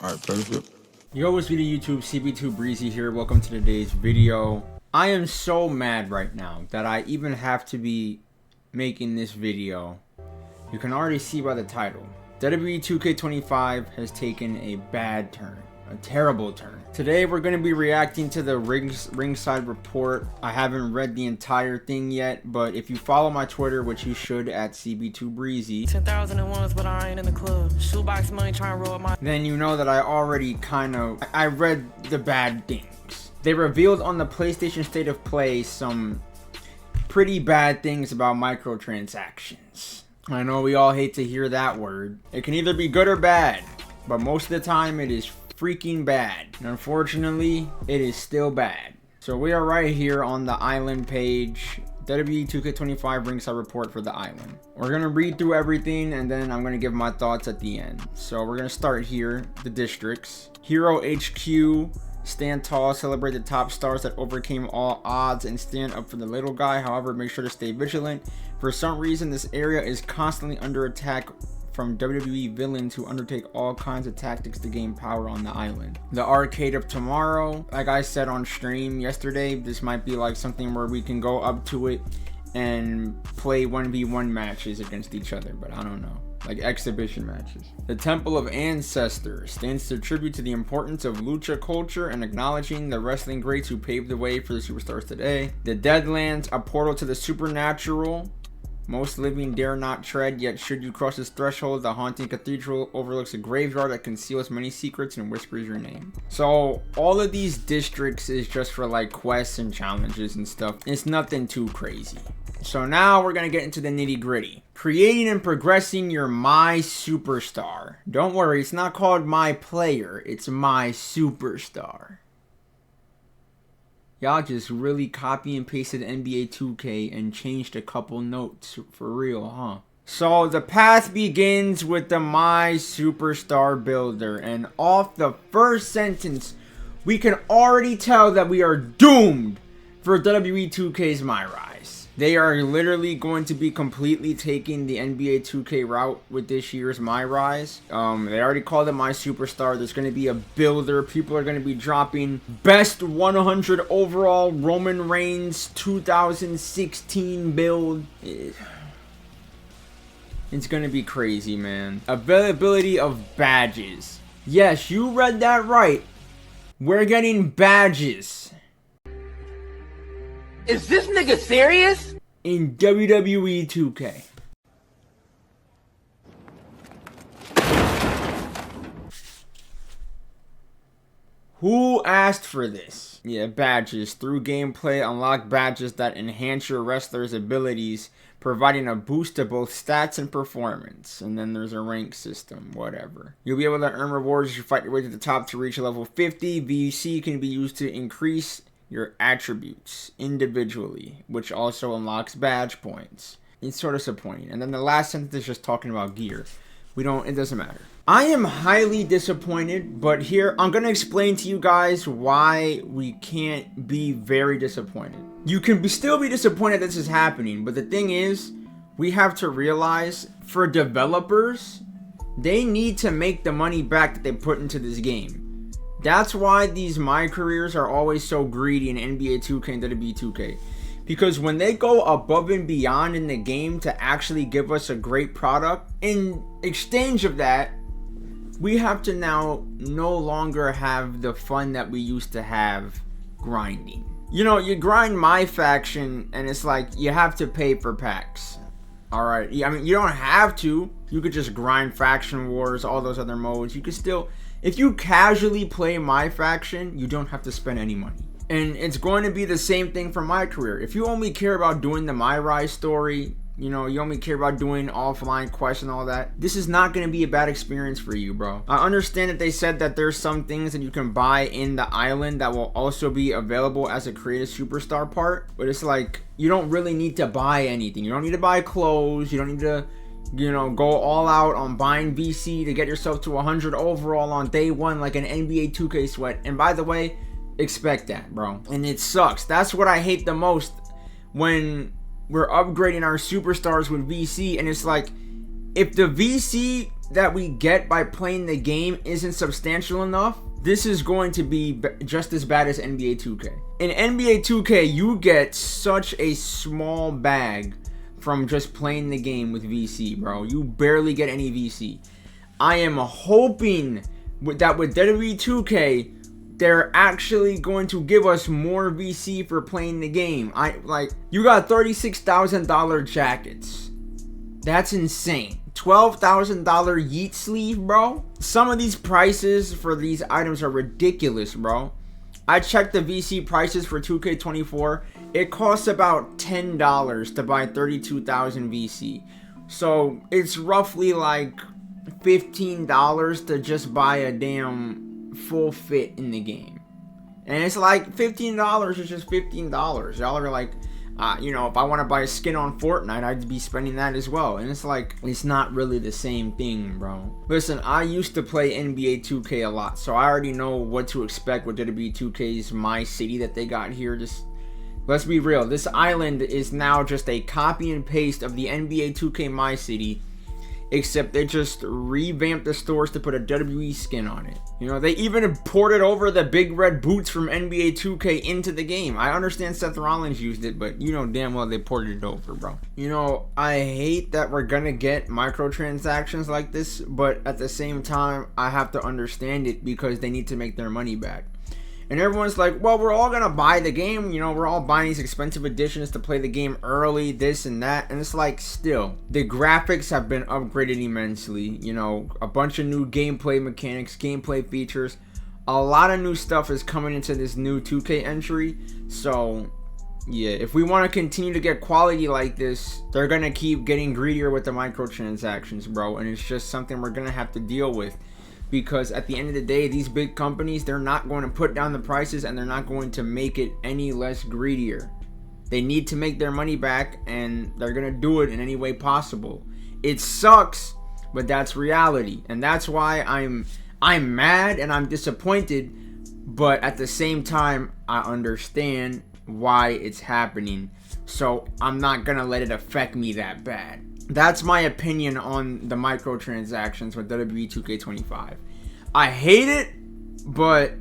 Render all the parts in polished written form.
Alright, perfect. Yo, what's good YouTube? CB2 Breezy here. Welcome to today's video. I am so mad right now that I even have to be making this video. You can already see by the title. WWE2K25 has taken a bad turn. A terrible turn. Today we're going to be reacting to the Ringside Report. I haven't read the entire thing yet, but if you follow my Twitter, which you should at CB2Breezy, 10,001, but I ain't in the club. Shoebox money trying to roll my. then you know that I already I read the bad things. They revealed on the PlayStation State of Play some pretty bad things about microtransactions. I know we all hate to hear that word. It can either be good or bad, but most of the time it is freaking bad. And unfortunately, it is still bad. So we are right here on the island page. WWE2K25 Ringside Report for the island. We're gonna read through everything and then I'm gonna give my thoughts at the end. So we're gonna start here, the districts. Hero HQ, stand tall, celebrate the top stars that overcame all odds and stand up for the little guy. However, make sure to stay vigilant. For some reason, this area is constantly under attack from WWE villains who undertake all kinds of tactics to gain power on the island. The arcade of tomorrow, like I said on stream yesterday, this might be like something where we can go up to it and play 1v1 matches against each other, but I don't know, like exhibition matches. The Temple of Ancestors stands to tribute to the importance of lucha culture and acknowledging the wrestling greats who paved the way for the superstars today. The Deadlands, a portal to the supernatural. Most living dare not tread, yet should you cross this threshold, the haunting cathedral overlooks a graveyard that conceals many secrets and whispers your name. So all of these districts is just for like quests and challenges and stuff. It's nothing too crazy. So now we're gonna get into the nitty gritty. Creating and progressing your My Superstar. Don't worry, it's not called My Player, it's My Superstar. Y'all just really copy and pasted NBA 2K and changed a couple notes for real, huh? So the path begins with the My Superstar Builder, and off the first sentence, we can already tell that we are doomed for WWE2K's My Rise. They are literally going to be completely taking the NBA 2K route with this year's My Rise. They already called it My Superstar. There's going to be a builder. People are going to be dropping best 100 overall Roman Reigns 2016 build. It's going to be crazy, man. Availability of badges. Yes, you read that right. We're getting badges. Is this nigga serious? In WWE 2K. Who asked for this? Yeah, badges. Through gameplay, unlock badges that enhance your wrestler's abilities, providing a boost to both stats and performance. And then there's a rank system, whatever. You'll be able to earn rewards as you fight your way to the top to reach level 50. VC can be used to increase your attributes individually, which also unlocks badge points. It's sort of disappointing. And then the last sentence is just talking about gear. It doesn't matter. I am highly disappointed, but here I'm gonna explain to you guys why we can't be very disappointed. You can still be disappointed this is happening, but the thing is, we have to realize for developers, they need to make the money back that they put into this game. That's why these My Careers are always so greedy in NBA 2K and WWE2K. Because when they go above and beyond in the game to actually give us a great product, in exchange of that, we have to now no longer have the fun that we used to have grinding. You know, you grind My Faction and it's like you have to pay for packs. Alright, I mean, you don't have to. You could just grind Faction Wars, all those other modes. You could still... If you casually play My Faction, you don't have to spend any money. And it's going to be the same thing for My Career. If you only care about doing the My Rise story, you know, you only care about doing offline quests and all that, this is not going to be a bad experience for you, bro. I understand that they said that there's some things that you can buy in the island that will also be available as a Create a Superstar part, but it's like, you don't really need to buy anything. You don't need to buy clothes. You don't need to, you know, go all out on buying VC to get yourself to 100 overall on day one like an NBA 2K sweat. And by the way, expect that, bro. And it sucks. That's what I hate the most, when we're upgrading our superstars with VC and it's like, if the VC that we get by playing the game isn't substantial enough, this is going to be just as bad as NBA 2K. In NBA 2K, you get such a small bag from just playing the game with VC, bro. You barely get any VC. I am hoping that with WWE2K, they're actually going to give us more VC for playing the game. You got $36,000 jackets. That's insane. $12,000 Yeet sleeve, bro. Some of these prices for these items are ridiculous, bro. I checked the VC prices for 2K24. It costs about $10 to buy 32,000 VC. So it's roughly like $15 to just buy a damn full fit in the game. And it's like $15 is just $15. Y'all are like, if I want to buy a skin on Fortnite, I'd be spending that as well. And it's like, it's not really the same thing, bro. Listen, I used to play NBA 2K a lot, so I already know what to expect with WWE2K's My City that they got here. Just, let's be real. This island is now just a copy and paste of the NBA 2K My City, except they just revamped the stores to put a WWE skin on it. They even ported over the big red boots from NBA 2K into the game. I understand Seth Rollins used it, but damn well they ported it over, bro. I hate that we're gonna get microtransactions like this, but at the same time, I have to understand it because they need to make their money back. And everyone's like, well, we're all gonna buy the game, we're all buying these expensive editions to play the game early, this and that. And it's like, still, the graphics have been upgraded immensely, a bunch of new gameplay mechanics, gameplay features. A lot of new stuff is coming into this new 2K entry. So yeah, if we want to continue to get quality like this, they're gonna keep getting greedier with the microtransactions, bro. And it's just something we're gonna have to deal with. Because at the end of the day, these big companies, they're not going to put down the prices and they're not going to make it any less greedier. They need to make their money back and they're going to do it in any way possible. It sucks, but that's reality. And that's why I'm mad and I'm disappointed, but at the same time, I understand why it's happening. So I'm not going to let it affect me that bad. That's my opinion on the microtransactions with WWE2K25. I hate it, but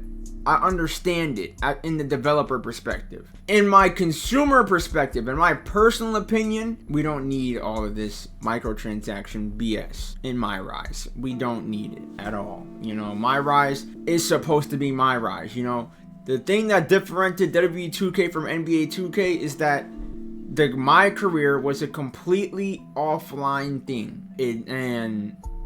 I understand it in the developer perspective. In my consumer perspective, in my personal opinion, we don't need all of this microtransaction BS in My Rise. We don't need it at all. My Rise is supposed to be My Rise. The thing that differentiated WWE2K from NBA 2K is that my career was a completely offline thing.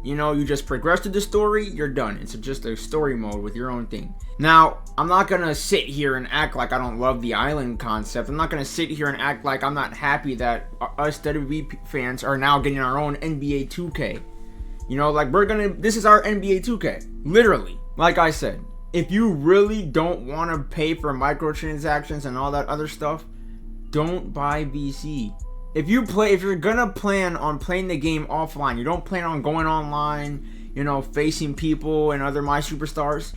You just progress to the story, you're done. It's just a story mode with your own thing. Now, I'm not gonna sit here and act like I don't love the island concept. I'm not gonna sit here and act like I'm not happy that us WWE fans are now getting our own NBA 2K. This is our NBA 2K. Literally. Like I said, if you really don't want to pay for microtransactions and all that other stuff, don't buy VC. If you're gonna plan on playing the game offline, you don't plan on going online, facing people and other My Superstars,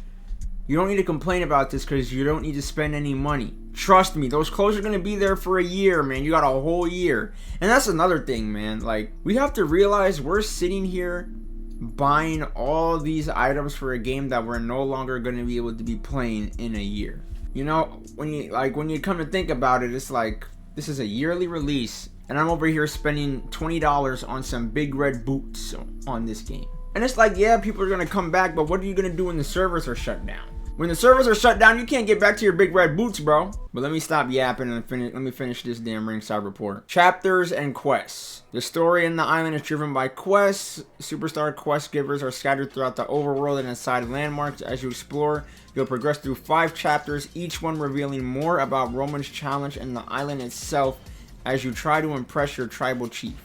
you don't need to complain about this because you don't need to spend any money. Trust me, those clothes are gonna be there for a year, man. You got a whole year. And that's another thing, man. We have to realize we're sitting here buying all these items for a game that we're no longer gonna be able to be playing in a year. When you come to think about it, it's like, this is a yearly release, and I'm over here spending $20 on some big red boots on this game. And it's like, yeah, people are going to come back, but what are you going to do when the servers are shut down? When the servers are shut down, you can't get back to your big red boots, bro. But let me stop yapping and let me finish this damn Ringside Report. Chapters and quests. The story in the island is driven by quests. Superstar quest givers are scattered throughout the overworld and inside landmarks. As you explore, you'll progress through 5 chapters, each one revealing more about Roman's challenge and the island itself as you try to impress your tribal chief.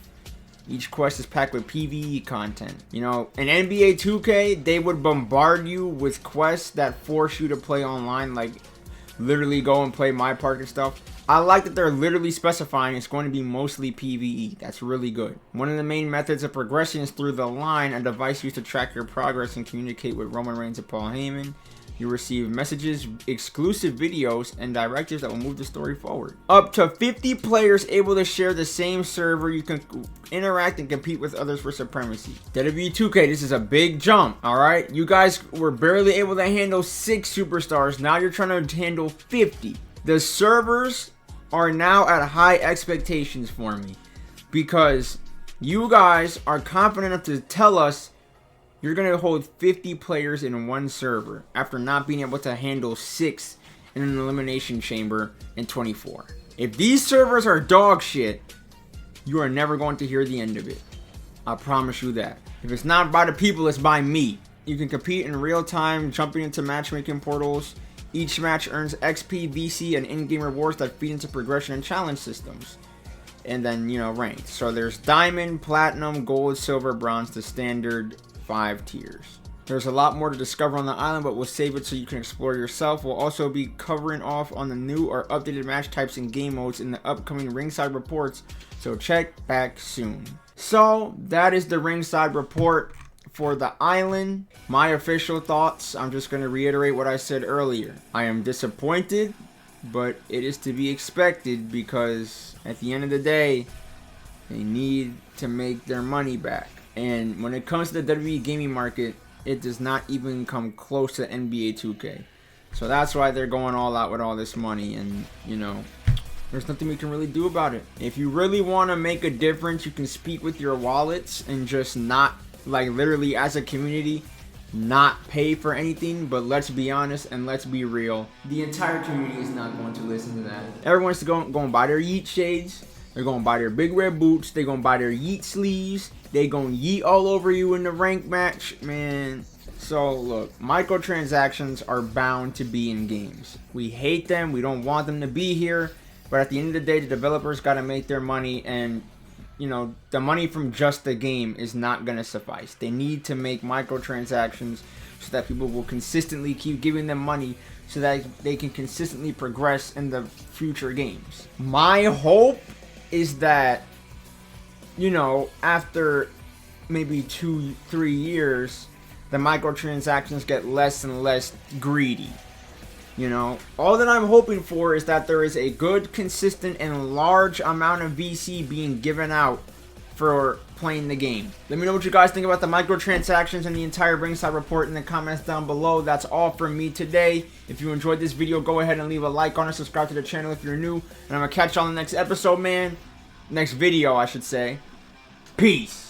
Each quest is packed with PvE content. In NBA 2K, they would bombard you with quests that force you to play online, like literally go and play My Park and stuff. I like that they're literally specifying it's going to be mostly PvE. That's really good. One of the main methods of progression is through the line, a device used to track your progress and communicate with Roman Reigns and Paul Heyman. You receive messages, exclusive videos, and directives that will move the story forward. Up to 50 players able to share the same server. You can interact and compete with others for supremacy. WWE2K, this is a big jump, alright? You guys were barely able to handle 6 superstars. Now you're trying to handle 50. The servers are now at high expectations for me, because you guys are confident enough to tell us you're going to hold 50 players in one server after not being able to handle 6 in an elimination chamber in 24. If these servers are dog shit, you are never going to hear the end of it. I promise you that. If it's not by the people, it's by me. You can compete in real time, jumping into matchmaking portals. Each match earns XP, VC, and in-game rewards that feed into progression and challenge systems. And then, ranked. So there's diamond, platinum, gold, silver, bronze, the standard 5 tiers. There's a lot more to discover on the island, but we'll save it so you can explore yourself. We'll also be covering off on the new or updated match types and game modes in the upcoming Ringside Reports, so check back soon. So that is the Ringside Report for the island. My official thoughts, I'm just going to reiterate what I said earlier. I am disappointed, but it is to be expected, because at the end of the day, they need to make their money back. And when it comes to the WWE gaming market, it does not even come close to NBA 2K. So that's why they're going all out with all this money. And, there's nothing we can really do about it. If you really want to make a difference, you can speak with your wallets and just not, literally as a community, not pay for anything. But let's be honest and let's be real. The entire community is not going to listen to that. Everyone's going to buy their Yeet shades. They're going to buy their big red boots. They're going to buy their Yeet sleeves. They gonna yeet all over you in the rank match, man. So look, microtransactions are bound to be in games. We hate them. We don't want them to be here. But at the end of the day, the developers got to make their money, and the money from just the game is not gonna suffice. They need to make microtransactions so that people will consistently keep giving them money, so that they can consistently progress in the future games. My hope is that, after maybe 2-3 years, the microtransactions get less and less greedy. All that I'm hoping for is that there is a good, consistent, and large amount of VC being given out for playing the game. Let me know what you guys think about the microtransactions and the entire Ringside Report in the comments down below. That's all from me today. If you enjoyed this video, go ahead and leave a like on it, subscribe to the channel if you're new, and I'm gonna catch you on the next episode, man. Next video, I should say. Peace.